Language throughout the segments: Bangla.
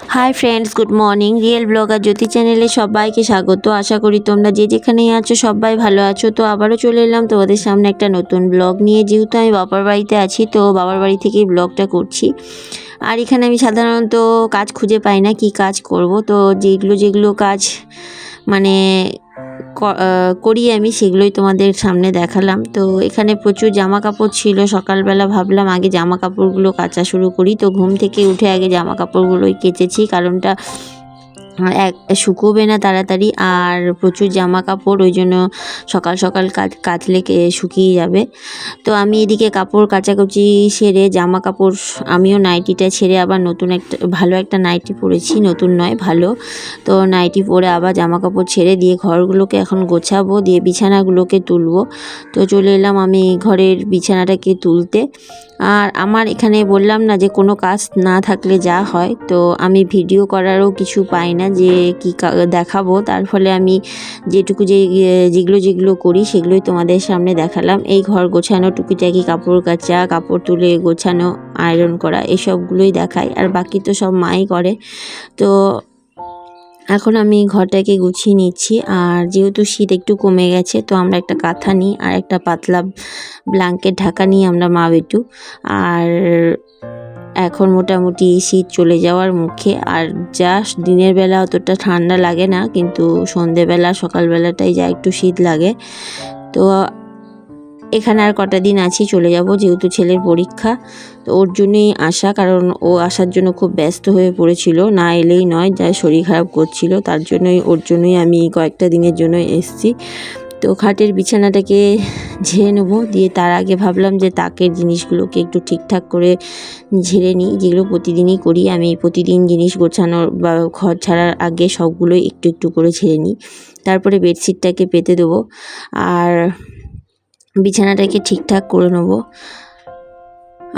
High friends, good morning. Real blogger Jyoti চ্যানেলে সবাইকে স্বাগত। আশা করি তোমরা যে যেখানেই আছো সবাই ভালো আছো। তো আবারও চলে এলাম তোমাদের সামনে একটা নতুন ব্লগ নিয়ে। যেহেতু আমি বাবার বাড়িতে আছি, তো বাবার বাড়ি থেকেই ব্লগটা করছি। আর এখানে আমি সাধারণত কাজ খুঁজে পাই না, কি কাজ করব। তো যেগুলো কাজ মানে করি আমি, সেগুলোই তোমাদের সামনে দেখালাম। তো এখানে প্রচুর জামা কাপড় ছিল। সকালবেলা ভাবলাম আগে জামা কাপড়গুলো কাচা শুরু করি। তো ঘুম থেকে উঠে আগে জামা কাপড়গুলোই কেচেছি, কারণটা শুকোবে না তাড়াতাড়ি। আর প্রচুর জামা কাপড়, ওই জন্য সকাল সকাল কাচলে শুকিয়ে যাবে। তো আমি এদিকে কাপড় কাচাকুচি সেরে জামা কাপড়, আমিও নাইটিটা ছেড়ে আবার নতুন একটা ভালো একটা নাইটি পরেছি, নতুন নয় ভালো। তো নাইটি পরে আবার জামা কাপড় ছেড়ে দিয়ে ঘরগুলোকে এখন গোছাবো, দিয়ে বিছানাগুলোকে তুলবো। তো চলে এলাম আমি ঘরের বিছানাটাকে তুলতে। আর আমার এখানে বললাম না যে কোনো কাজ না থাকলে যা হয়, তো আমি ভিডিও করারও কিছু পাই না যে কি দেখাবো। তার ফলে আমি যেগুলো করি সেগুলোই তোমাদের সামনে দেখালাম। এই ঘর গোছানো, টুকিটাকি কাপড় কাচা, কাপড় তুলে গোছানো, আয়রন করা, এসবগুলোই দেখাই। আর বাকি তো সব মাই করে। তো এখন আমি ঘরটাকে গুছিয়ে নিচ্ছি। আর যেহেতু শীত একটু কমে গেছে, তো আমরা একটা কাঁথা নিই আর একটা পাতলা ব্ল্যাঙ্কেট ঢাকা নিই আমরা মা বেটু। আর এখন মোটামুটি শীত চলে যাওয়ার মুখে। আর জাস্ট দিনের বেলা অতটা ঠান্ডা লাগে না, কিন্তু সন্ধেবেলা সকালবেলাটাই যা একটু শীত লাগে। তো এখানে আর কটা দিন আছি, চলে যাব। যেহেতু ছেলের পরীক্ষা, তো ওর জন্যই আসা, কারণ ও আসার জন্য খুব ব্যস্ত হয়ে পড়েছিল, না এলেই নয়, যা শরীর খারাপ করছিল। ওর জন্যই আমি কয়েকটা দিনের জন্য এসছি। তো খাটের বিছানাটাকে ঝেড়ে নেবো, দিয়ে তার আগে ভাবলাম যে তাকের জিনিসগুলোকে একটু ঠিকঠাক করে ঝেড়ে নিই, যেগুলো প্রতিদিনই করি আমি। প্রতিদিন জিনিস গোছানোর বা ঘর ছাড়ার আগে সবগুলোই একটু একটু করে ঝেড়ে নিই। তারপরে বেডশিটটাকে পেতে দেবো আর বিছানাটাকে ঠিকঠাক করে নেবো।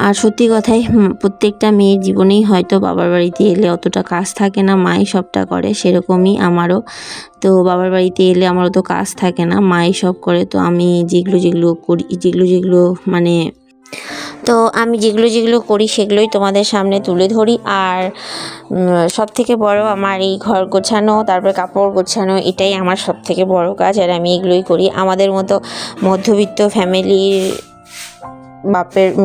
আর সত্যি কথাই, প্রত্যেকটা মেয়ের জীবনেই হয়তো বাবার বাড়িতে এলে অতটা কাজ থাকে না, মাই সবটা করে। সেরকমই আমারও। তো বাবার বাড়িতে এলে আমার অত কাজ থাকে না, মাই সব করে। তো আমি যেগুলো করি, আমি যেগুলো করি সেগুলোই তোমাদের সামনে তুলে ধরি। আর সবথেকে বড় আমার এই ঘর গোছানো, তারপরে কাপড় গোছানো, এটাই আমার সবথেকে বড় কাজ। আর আমি এগুলোই করি। আমাদের মতো মধ্যবিত্ত ফ্যামিলির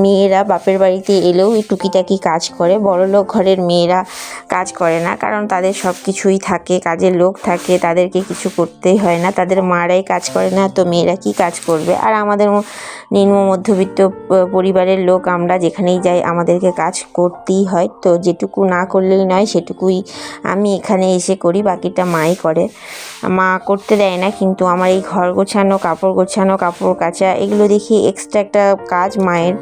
মেয়েরা বাপের বাড়িতে এলেও এই টুকিটাকি কাজ করে। বড়লোক ঘরের মেয়েরা কাজ করে না, কারণ তাদের সব কিছুই থাকে, কাজের লোক থাকে, তাদেরকে কিছু করতেই হয় না। তাদের মারাই কাজ করে না, তো মেয়েরা কি কাজ করবে? আর আমাদের নিম্ন মধ্যবিত্ত পরিবারের লোক, আমরা যেখানেই যাই আমাদেরকে কাজ করতেই হয়। তো যেটুকু না করলেই নয়, সেটুকুই আমি এখানে এসে করি, বাকিটা মাই করে। মা করতে দেয় না, কিন্তু আমার এই ঘর গোছানো, কাপড় গোছানো, কাপড় কাচা, এগুলো দেখি এক্সট্রা একটা কাজ মায়ের।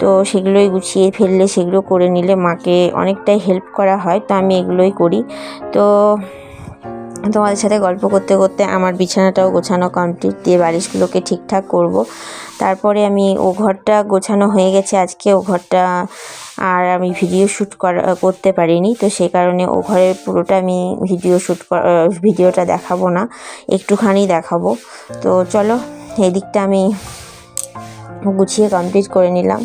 তো সেগুলোই গুছিয়ে ফেললে, সেগুলো করে নিলে মাকে অনেকটাই হেল্প করা হয়। তো আমি এগুলোই করি। তো তোমাদের সাথে গল্প করতে করতে আমার বিছানাটাও গোছানো কমপ্লিট, দিয়ে বালিশগুলোকে ঠিকঠাক করব। তারপরে আমি ও ঘরটা গোছানো হয়ে গেছে আজকে। ও ঘরটা আর আমি ভিডিও শ্যুট করতে পারিনি, তো সেই কারণে ও ঘরের পুরোটা আমি ভিডিওটা দেখাবো না, একটুখানি দেখাবো। তো চলো, এই দিকটা আমি গুছিয়ে কমপ্লিট করে নিলাম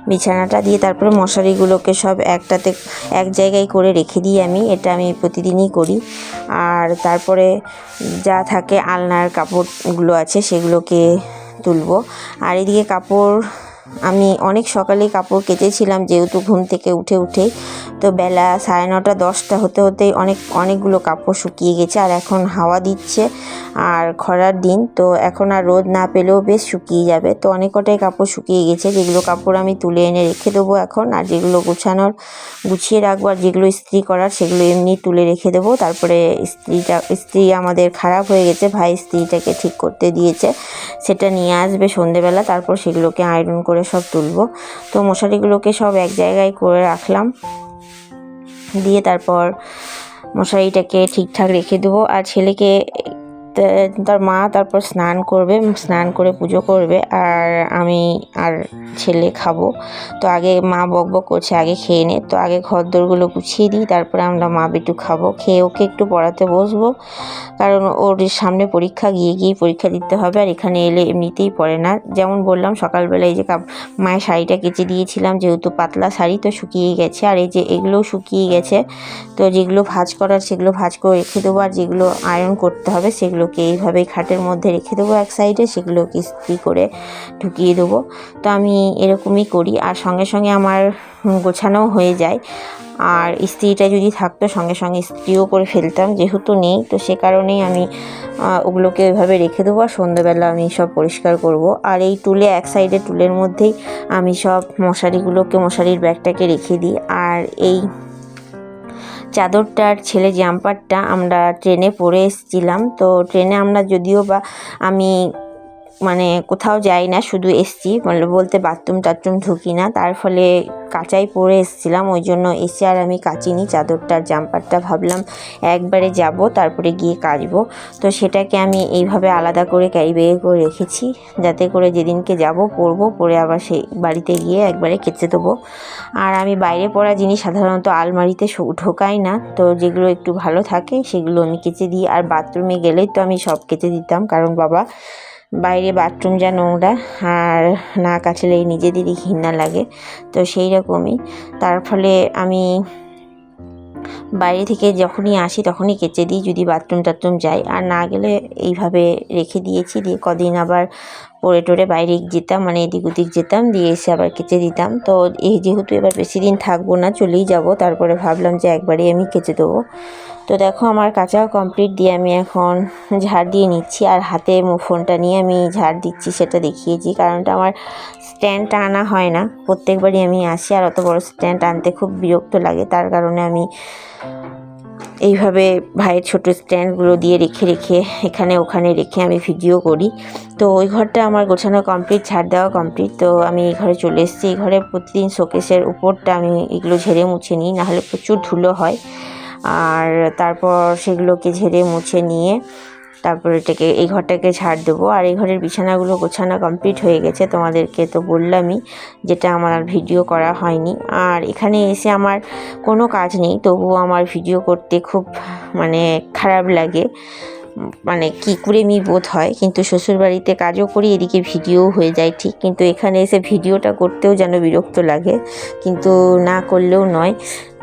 বিছানাটা। দিয়ে তারপরে মশারিগুলোকে সব এক জায়গায় করে রেখে দিই আমি। এটা আমি প্রতিদিনই করি। আর তারপরে যা থাকে আলনার কাপড়গুলো আছে সেগুলোকে তুলবো। আর এদিকে কাপড় আমি অনেক সকালেই কাপড় কেচেছিলাম, যেহেতু ঘুম থেকে উঠেই। তো বেলা 9:30 10টা হতেই অনেকগুলো কাপড় শুকিয়ে গেছে। আর এখন হাওয়া দিচ্ছে আর খরার দিন, তো এখন আর রোদ না পেলেও বেশ শুকিয়ে যাবে। তো অনেক কটাই কাপড় শুকিয়ে গেছে, যেগুলো কাপড় আমি তুলে এনে রেখে দেবো এখন। আর যেগুলো গুছিয়ে রাখবো, আর যেগুলো ইস্ত্রি করার সেগুলো এমনি তুলে রেখে দেবো। তারপরে ইস্ত্রি আমাদের খারাপ হয়ে গেছে, ভাই ইস্ত্রিটাকে ঠিক করতে দিয়েছে, সেটা নিয়ে আসবে সন্ধেবেলা। তারপর সেগুলোকে আয়রন করে সব তুলবো। তো মশারিগুলোকে সব এক জায়গায় করে রাখলাম, দিয়ে তারপর মশারিটাকে ঠিকঠাক রেখে দেবো। আর ছেলেকে তার মা তারপর স্নান করবে, স্নান করে পুজো করবে, আর আমি আর ছেলে খাবো। তো আগে মা বকবক করছে আগে খেয়ে নে, তো আগে ঘর দোরগুলো গুছিয়ে দিই, তারপরে আমরা মা বেটু খাবো। খেয়ে ওকে একটু পড়াতে বসবো, কারণ ওর সামনে পরীক্ষা, গিয়ে পরীক্ষা দিতে হবে, আর এখানে এলে এমনিতেই পড়ে না। যেমন বললাম সকালবেলা এই যে মায়ের শাড়িটা কেচে দিয়েছিলাম, যেহেতু পাতলা শাড়ি তো শুকিয়ে গেছে, আর এই যে এগুলোও শুকিয়ে গেছে। তো যেগুলো ভাঁজ করার সেগুলো ভাঁজ করে রেখে দেবো, আর যেগুলো আয়রন করতে হবে সেগুলোকে এইভাবেই খাটের মধ্যে রেখে দেবো এক সাইডে, সেগুলোকে ইস্ত্রি করে ঢুকিয়ে দেবো। তো আমি এরকমই করি, আর সঙ্গে সঙ্গে আমার গোছানোও হয়ে যায়। আর ইস্ত্রিটা যদি থাকতো সঙ্গে সঙ্গে ইস্ত্রিও করে ফেলতাম, যেহেতু নেই তো সে কারণেই আমি ওগুলোকে ওইভাবে রেখে দেবো, আর সন্ধ্যেবেলা আমি সব পরিষ্কার করব। আর এই টুলে এক সাইডে টুলের মধ্যেই আমি সব মশারির ব্যাগটাকে রেখে দিই। আর এই চাদরটার ছেলে জাম্পারটা আমরা ট্রেনে পরে এসেছিলাম। তো ট্রেনে আমরা যদিও বা আমি মানে কোথাও যাই না, শুধু এসছি বলতে বাথরুম টাথরুম ঢুকি না, তার ফলে কাচাই পরে এসেছিলাম, ওই জন্য এসে আর আমি কাচিনি চাদরটার জাম্পারটা। ভাবলাম একবারে যাব তারপরে গিয়ে কাচবো, তো সেটাকে আমি এইভাবে আলাদা করে ক্যারি ব্যাগে করে রেখেছি, যাতে করে যেদিনকে যাব পরে আবার সেই বাড়িতে গিয়ে একবারে কেচে দেবো। আর আমি বাইরে পরা জিনিস সাধারণত আলমারিতে ঢোকাই না, তো যেগুলো একটু ভালো থাকে সেগুলো আমি কেচে দিই। আর বাথরুমে গেলেই তো আমি সব কেচে দিতাম, কারণ বাবা বাইরে বাথরুম যা নোংরা, আর না কাচলেই নিজেদেরই ঘৃণা লাগে, তো সেই রকমই। তার ফলে আমি বাইরে থেকে যখনই আসি তখনই কেচে দিই, যদি বাথরুম টাথরুম যাই, আর না গেলে এইভাবে রেখে দিয়েছি। দিয়ে কদিন আবার পরে টোরে বাইরে যেতাম, মানে এদিক ওদিক যেতাম, দিয়ে এসে আবার কেচে দিতাম। তো এই যেহেতু এবার বেশি দিন থাকবো না, চলেই যাব, তারপরে ভাবলাম যে একবারেই আমি কেচে দেবো। তো দেখো আমার কাচাও কমপ্লিট, দিয়ে আমি এখন ঝাড় দিয়ে নিচ্ছি, আর হাতে ফোনটা নিয়ে আমি ঝাড় দিচ্ছি সেটা দেখিয়েছি, কারণটা আমার স্ট্যান্ডটা আনা হয় না, প্রত্যেকবারই আমি আসি, আর অত বড় স্ট্যান্ড আনতে খুব বিরক্ত লাগে, তার কারণে আমি এইভাবে ভাইয়ের ছোট স্ট্যান্ডগুলো দিয়ে রেখে এখানে ওখানে রেখে আমি ভিডিও করি। তো ওই ঘরটা আমার গোছানো কমপ্লিট, ঝাড় দেওয়া কমপ্লিট। তো আমি এই ঘরে চলে এসেছি। এই ঘরে প্রতিদিন শোকেসের উপরটা আমি এগুলো ঝেড়ে মুছে নিই, নাহলে প্রচুর ধুলো হয়। আর তারপর সেগুলোকে ঝেড়ে মুছে নিয়ে তারপরে এই ঘরটাকে ঝাড় দেবো। আর এই ঘরের বিছানাগুলো গোছানো কমপ্লিট হয়ে গেছে, তোমাদেরকে তো বললামই, যেটা আমার ভিডিও করা হয়নি। আর এখানে এসে আমার কোনো কাজ নেই, তবুও আমার ভিডিও করতে খুব মানে খারাপ লাগে, মানে কী করে বোধ হয়। কিন্তু শ্বশুরবাড়িতে কাজও করি, এদিকে ভিডিও হয়ে যায় ঠিক, কিন্তু এখানে এসে ভিডিওটা করতেও যেন বিরক্ত লাগে, কিন্তু না করলেও নয়।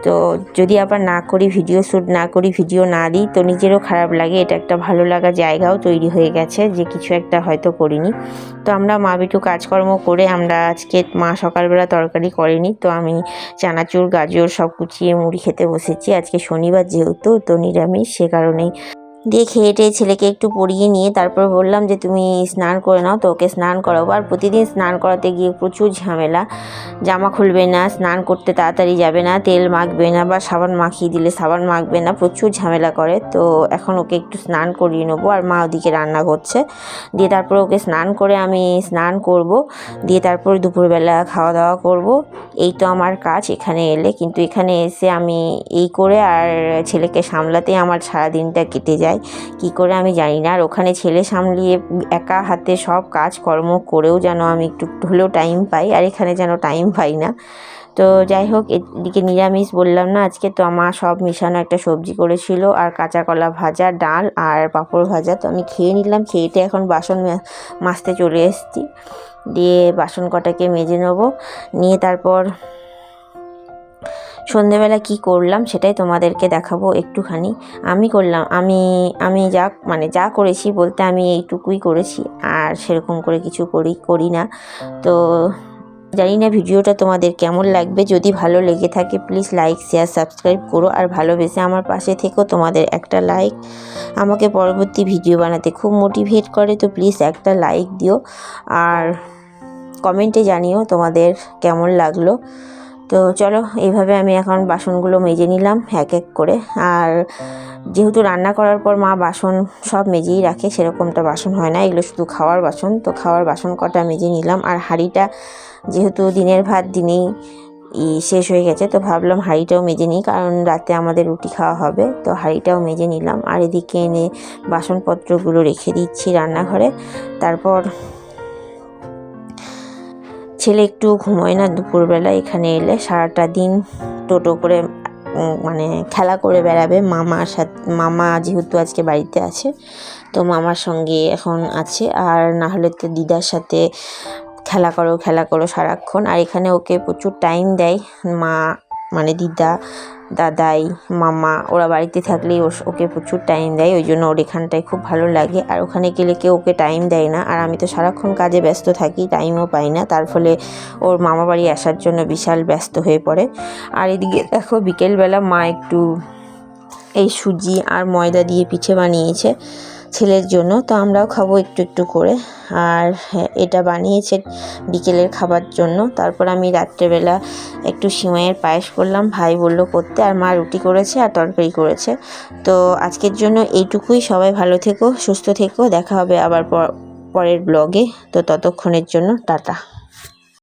তো যদি আবার না করি, ভিডিও শ্যুট না করি, ভিডিও না দিই, তো নিজেরও খারাপ লাগে। এটা একটা ভালো লাগা জায়গাও তৈরি হয়ে গেছে যে কিছু একটা হয়তো করিনি। তো আমরা মা বিটু কাজকর্ম করে আমরা আজকে মা সকালবেলা তরকারি করেনি, তো আমি চানাচুর গাজর সব কুচিয়ে মুড়ি খেতে বসেছি। আজকে শনিবার যেহেতু, তো নিরামিষ, সে কারণেই। দিয়ে খেয়ে টেয়ে ছেলেকে একটু পরিয়ে নিয়ে তারপর বললাম যে তুমি স্নান করে নাও, তো ওকে স্নান করাবো। আর প্রতিদিন স্নান করাতে গিয়ে প্রচুর ঝামেলা, জামা খুলবে না, স্নান করতে তাড়াতাড়ি যাবে না, তেল মাখবে না, বা সাবান মাখিয়ে দিলে সাবান মাখবে না, প্রচুর ঝামেলা করে। তো এখন ওকে একটু স্নান করিয়ে নেবো, আর মা ওদিকে রান্না করছে। দিয়ে তারপর ওকে স্নান করে আমি স্নান করব, দিয়ে তারপর দুপুরবেলা খাওয়া দাওয়া করব। এই তো আমার কাজ এখানে এলে। কিন্তু এখানে এসে আমি এই করে আর ছেলেকে সামলাতে আমার সারাদিনটা কেটে যায়, কি করে আমি জানি না। আর ওখানে ছেলে সামলিয়ে একা হাতে সব কাজকর্ম করেও যেন আমি একটু হলেও টাইম পাই, আর এখানে যেন টাইম পাই না। তো যাই হোক, এদিকে নিরামিষ বললাম না আজকে, তো আমার সব মিশানো একটা সবজি করেছিল, আর কাঁচা কলা ভাজা, ডাল আর পাঁপড় ভাজা। তো আমি খেয়ে নিলাম, খেয়েতে এখন বাসন মাজতে চলে এসেছি। দিয়ে বাসন কটাকে মেজে নেবো, নিয়ে তারপর সন্ধেবেলা কি করলাম সেটাই তোমাদেরকে দেখাবো একটুখানি। আমি যা করেছি বলতে আমি এইটুকুই করেছি, আর সেরকম করে কিছু করি না। তো জানি না ভিডিওটা তোমাদের কেমন লাগবে, যদি ভালো লেগে থাকে প্লিজ লাইক শেয়ার সাবস্ক্রাইব করো, আর ভালোবেসে আমার পাশে থেকো। তোমাদের একটা লাইক আমাকে পরবর্তী ভিডিও বানাতে খুব মোটিভেট করে, তো প্লিজ একটা লাইক দিও, আর কমেন্টে জানিও তোমাদের কেমন লাগলো। তো চলো, এইভাবে আমি এখন বাসনগুলো মেজে নিলাম এক এক করে। আর যেহেতু রান্না করার পর মা বাসন সব মেজেই রাখে, সেরকমটা বাসন হয় না, এগুলো শুধু খাওয়ার বাসন। তো খাওয়ার বাসন কটা মেজে নিলাম। আর হাঁড়িটা যেহেতু দিনের ভাত দিনেই শেষ হয়ে গেছে, তো ভাবলাম হাঁড়িটাও মেজে নিই, কারণ রাতে আমাদের রুটি খাওয়া হবে। তো হাঁড়িটাও মেজে নিলাম, আর এদিকে এনে বাসনপত্রগুলো রেখে দিচ্ছি রান্নাঘরে। তারপর ছেলে একটু ঘুমোয় না দুপুরবেলা, এখানে এলে সারাটা দিন টোটো করে মানে খেলা করে বেড়াবে মামার সাথে। মামা যেহেতু আজকে বাড়িতে আছে, তো মামার সঙ্গে এখন আছে, আর না হলে তো দিদার সাথে খেলা করো সারাক্ষণ। আর এখানে ওকে প্রচুর টাইম দেয় মা, মানে দিদা, দাদাই, মামা, ওরা বাড়িতে থাকলেই ওকে প্রচুর টাইম দেয়, ওই জন্য ওর এখানটায় খুব ভালো লাগে। আর ওখানে গেলে কেউ ওকে টাইম দেয় না, আর আমি তো সারাক্ষণ কাজে ব্যস্ত থাকি, টাইমও পাই না, তার ফলে ওর মামা বাড়ি আসার জন্য বিশাল ব্যস্ত হয়ে পড়ে। আর এদিকে দেখো বিকেলবেলা মা একটু এই সুজি আর ময়দা দিয়ে পিঠে বানিয়েছে ছেলের জন্য, তো আমরাও খাবো একটু একটু করে। আর এটা বানিয়েছে বিকেলের খাবার জন্য। তারপর আমি রাত্রেবেলা একটু সিমাইয়ের পায়েস করলাম, ভাই বললো করতে, আর মা রুটি করেছে আর তরকারি করেছে। তো আজকের জন্য এইটুকুই। সবাই ভালো থেকো, সুস্থ থেকো, দেখা হবে আবার পরের ব্লগে। তো ততক্ষণের জন্য টাটা।